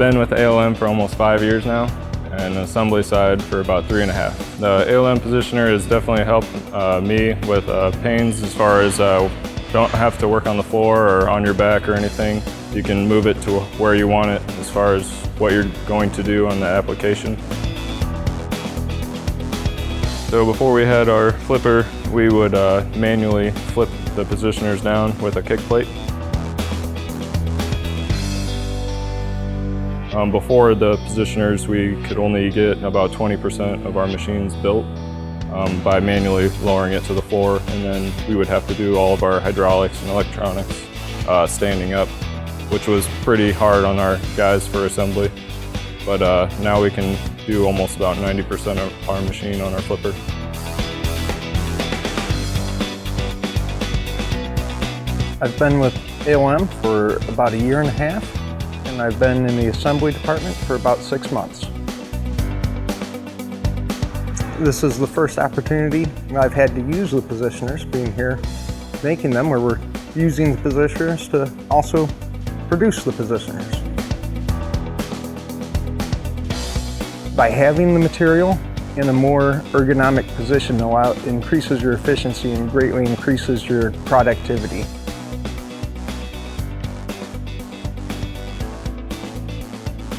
been with ALM for almost 5 years now, and the assembly side for about 3.5. The ALM Positioner has definitely helped me with pains as far as don't have to work on the floor or on your back or anything. You can move it to where you want it as far as what you're going to do on the application. So before we had our flipper, we would manually flip the positioners down with a kick plate. Before the positioners, we could only get about 20% of our machines built by manually lowering it to the floor, and then we would have to do all of our hydraulics and electronics standing up, which was pretty hard on our guys for assembly. But now we can do almost about 90% of our machine on our flipper. I've been with ALM for about 1.5 years, and I've been in the assembly department for about 6 months. This is the first opportunity I've had to use the positioners, being here making them, where we're using the positioners to also produce the positioners. By having the material in a more ergonomic position, increases your efficiency and greatly increases your productivity.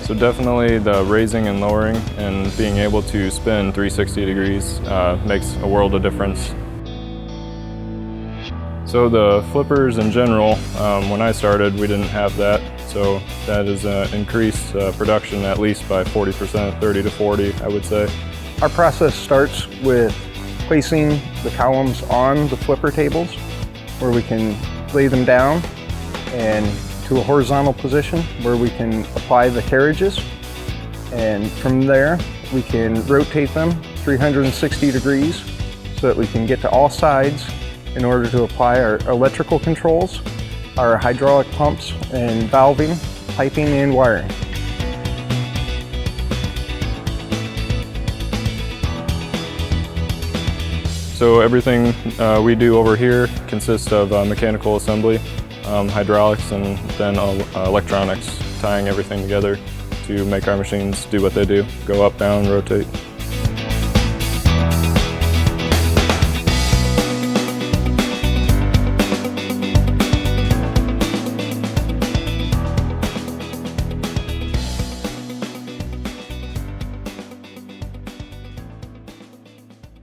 So definitely the raising and lowering and being able to spin 360 degrees makes a world of difference. So the flippers in general, when I started, we didn't have that. So that has increased production at least by 40%, 30 to 40, I would say. Our process starts with placing the columns on the flipper tables, where we can lay them down and to a horizontal position where we can apply the carriages, and from there we can rotate them 360 degrees so that we can get to all sides in order to apply our electrical controls, our hydraulic pumps and valving, piping and wiring. So everything we do over here consists of mechanical assembly, hydraulics, and then electronics, tying everything together to make our machines do what they do, go up, down, rotate.